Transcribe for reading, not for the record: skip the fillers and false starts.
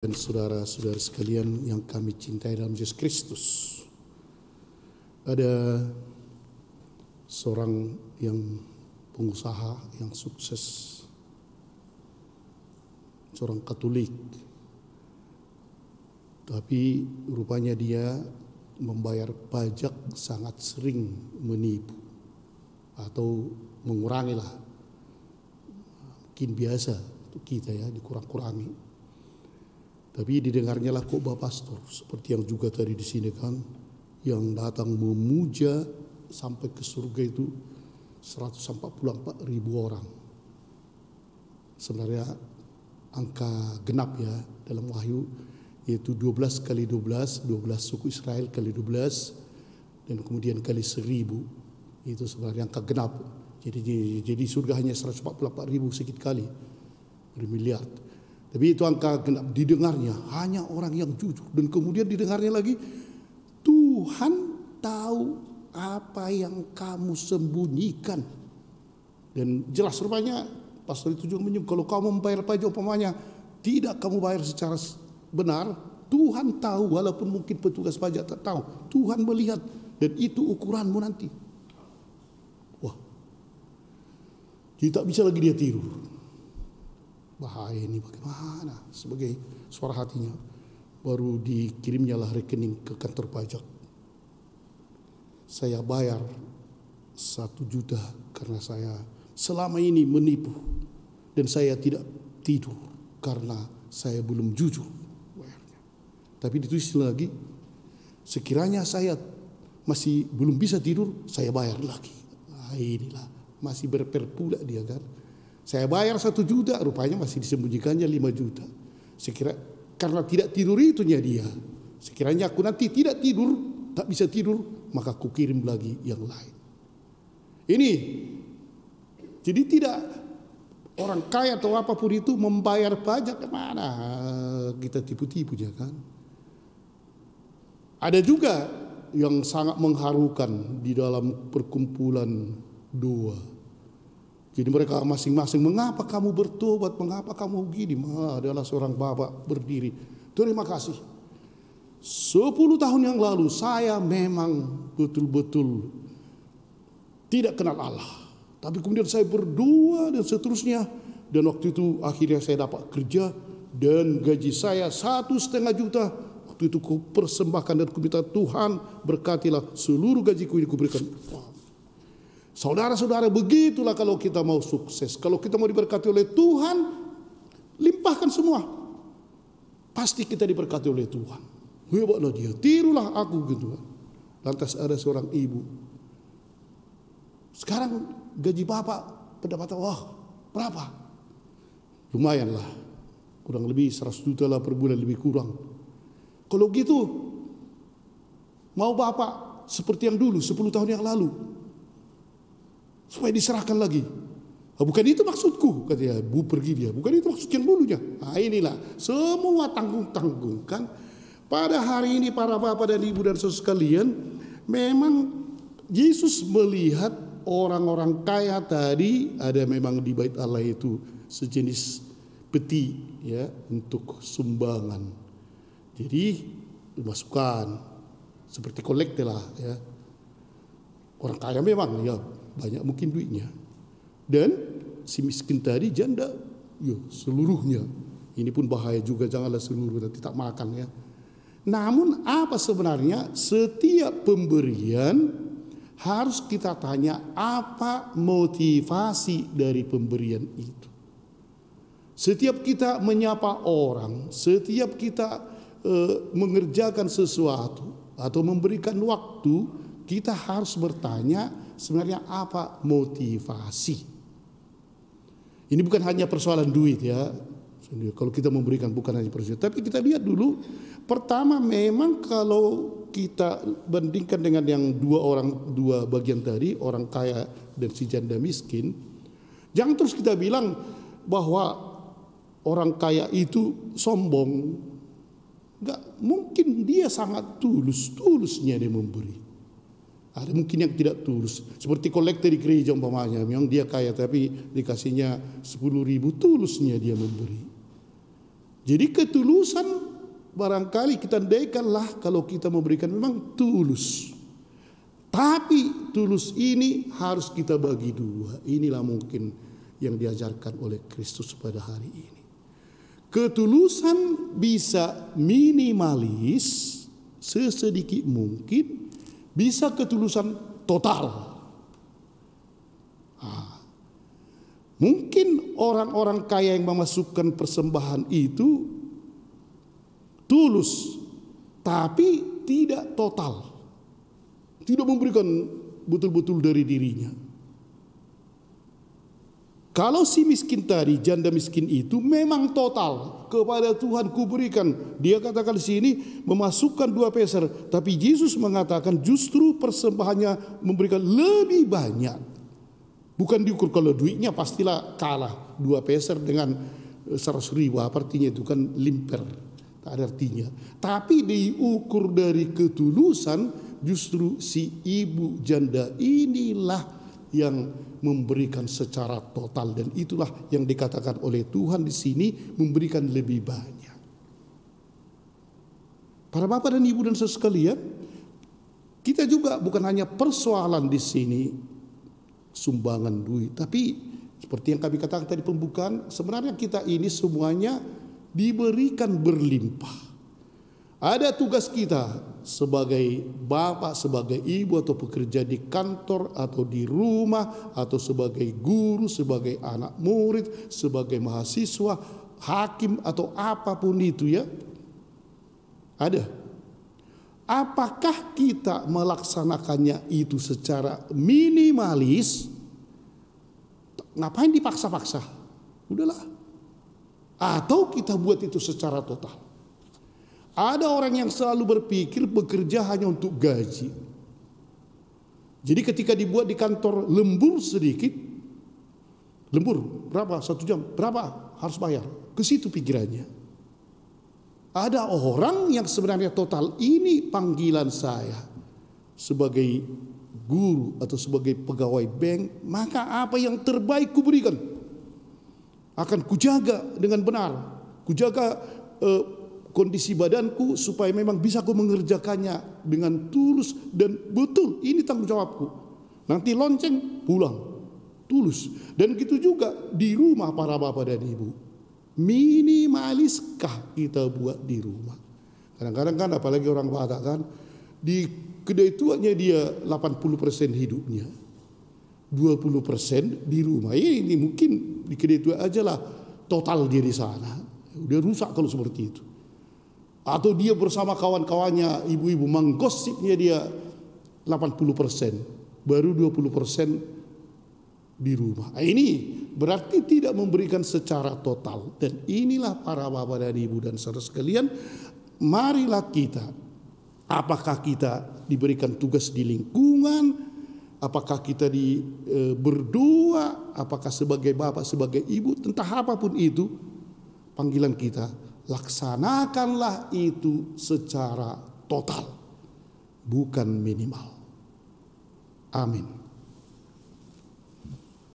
Dan saudara-saudara sekalian yang kami cintai dalam Yesus Kristus, ada seorang yang pengusaha yang sukses, seorang Katolik, tapi rupanya dia membayar pajak sangat sering menipu atau mengurangi lah, mungkin biasa untuk kita ya, dikurang-kurangi. Tapi didengarnya lah khotbah pastor seperti yang juga tadi di sini kan, yang datang memuja sampai ke surga itu 144.000 orang. Sebenarnya angka genap ya dalam Wahyu, yaitu 12 kali 12, 12 suku Israel kali 12, dan kemudian kali 1000. Itu sebenarnya angka genap. Jadi surga hanya 144.000 sedikit kali bermiliar. Tapi itu angka genap. Didengarnya hanya orang yang jujur. Dan kemudian didengarnya lagi, Tuhan tahu apa yang kamu sembunyikan. Dan jelas rupanya pastor itu juga menyebut, kalau kamu membayar pajak umpamanya tidak kamu bayar secara benar, Tuhan tahu, walaupun mungkin petugas pajak tak tahu, Tuhan melihat, dan itu ukuranmu nanti. Wah, jadi tak bisa lagi dia tiru. Bahaya ini bagaimana? Sebagai suara hatinya, baru dikirimnya lah rekening ke kantor pajak. Saya bayar 1 juta karena saya selama ini menipu, dan saya tidak tidur karena saya belum jujur bayarnya. Tapi ditulis lagi, sekiranya saya masih belum bisa tidur, saya bayar lagi. Nah, inilah masih berperbudak dia kan. Saya bayar 1 juta, rupanya masih disembunyikannya 5 juta. Sekira karena tidak tidur itunya dia. Sekiranya aku nanti tidak tidur, tak bisa tidur, maka aku kirim lagi yang lain. Ini, jadi tidak orang kaya atau apapun itu membayar pajak kemana kita tipu-tipunya kan. Ada juga yang sangat mengharukan di dalam perkumpulan doa. Jadi mereka masing-masing, mengapa kamu bertobat, mengapa kamu begini? Adalah seorang bapak berdiri, terima kasih. 10 tahun yang lalu saya memang betul-betul tidak kenal Allah. Tapi kemudian saya berdoa dan seterusnya. Dan waktu itu akhirnya saya dapat kerja. Dan gaji saya 1,5 juta. Waktu itu ku persembahkan dan ku minta, Tuhan berkatilah seluruh gajiku ini kuberikan. Saudara-saudara, begitulah kalau kita mau sukses. Kalau kita mau diberkati oleh Tuhan, limpahkan semua. Pasti kita diberkati oleh Tuhan. Hebatlah dia, tirulah aku gitu. Lantas ada seorang ibu. Sekarang gaji bapak pendapatan, wah berapa? Lumayan lah. Kurang lebih 100 juta lah per bulan, lebih kurang. Kalau gitu, mau bapak seperti yang dulu, 10 tahun yang lalu. Supaya diserahkan lagi. Bukan itu maksudku, katanya. Bu pergi dia. Bukan itu maksud yang dulunya. Nah inilah, semua tanggung-tanggung kan. Pada hari ini para bapak dan ibu dan saudara sekalian, memang Yesus melihat orang-orang kaya tadi, ada memang di bait Allah itu sejenis peti ya untuk sumbangan. Jadi dimasukkan seperti kolekte lah ya. Orang kaya memang ya banyak mungkin duitnya, dan si miskin tadi janda ya seluruhnya. Ini pun bahaya juga, janganlah seluruh, nanti tak makan ya. Namun apa sebenarnya setiap pemberian harus kita tanya apa motivasi dari pemberian itu. Setiap kita menyapa orang, setiap kita mengerjakan sesuatu atau memberikan waktu, kita harus bertanya sebenarnya apa motivasi. Ini bukan hanya persoalan duit ya. Kalau kita memberikan bukan hanya persoalan, tapi kita lihat dulu. Pertama, memang kalau kita bandingkan dengan yang dua bagian tadi, orang kaya dan si janda miskin, jangan terus kita bilang bahwa orang kaya itu sombong. Enggak, mungkin dia sangat tulusnya dia memberi. Ada mungkin yang tidak tulus, seperti kolektor di gereja umpamanya, memang dia kaya tapi dikasihnya 10.000, tulusnya dia memberi. Jadi ketulusan barangkali kita andaikanlah kalau kita memberikan memang tulus. Tapi tulus ini harus kita bagi dua. Inilah mungkin yang diajarkan oleh Kristus pada hari ini. Ketulusan bisa minimalis sesedikit mungkin, bisa ketulusan total. Mungkin orang-orang kaya yang memasukkan persembahan itu tulus, tapi tidak total. Tidak memberikan betul-betul dari dirinya. Kalau si miskin tadi, janda miskin itu memang total kepada Tuhan kuberikan. Dia katakan di sini memasukkan 2 peser, tapi Yesus mengatakan justru persembahannya memberikan lebih banyak. Bukan diukur kalau duitnya pastilah kalah 2 peser dengan 100.000, artinya itu kan limper, tak ada artinya. Tapi diukur dari ketulusan, justru si ibu janda inilah yang memberikan secara total, dan itulah yang dikatakan oleh Tuhan di sini memberikan lebih banyak. Para bapak dan ibu dan saudara sekalian, kita juga bukan hanya persoalan di sini sumbangan duit, tapi seperti yang kami katakan tadi pembukaan, sebenarnya kita ini semuanya diberikan berlimpah. Ada tugas kita sebagai bapak, sebagai ibu, atau pekerja di kantor atau di rumah, atau sebagai guru, sebagai anak murid, sebagai mahasiswa, hakim, atau apapun itu ya. Ada. Apakah kita melaksanakannya itu secara minimalis? Ngapain dipaksa-paksa? Udahlah. Atau kita buat itu secara total. Ada orang yang selalu berpikir bekerja hanya untuk gaji. Jadi ketika dibuat di kantor lembur sedikit, lembur berapa? 1 jam, berapa? Harus bayar. Ke situ pikirannya. Ada orang yang sebenarnya total, ini panggilan saya sebagai guru atau sebagai pegawai bank, maka apa yang terbaik kuberikan. Akan kujaga dengan benar. Kujaga kondisi badanku supaya memang bisa aku mengerjakannya dengan tulus dan betul. Ini tanggung jawabku. Nanti lonceng pulang. Tulus. Dan gitu juga di rumah para bapak dan ibu. Minimaliskah kita buat di rumah? Kadang-kadang kan apalagi orang Batak kan, di kedai tuanya dia 80% hidupnya, 20% di rumah. Ini mungkin di kedai tua aja lah total dia di sana. Udah rusak kalau seperti itu. Atau dia bersama kawan-kawannya ibu-ibu menggosipnya dia 80%, baru 20% di rumah. Ini berarti tidak memberikan secara total. Dan inilah para bapak dan ibu dan saudara sekalian, marilah kita, apakah kita diberikan tugas di lingkungan, apakah kita berdua, apakah sebagai bapak, sebagai ibu, entah apapun itu panggilan kita, laksanakanlah itu secara total, bukan minimal. Amin.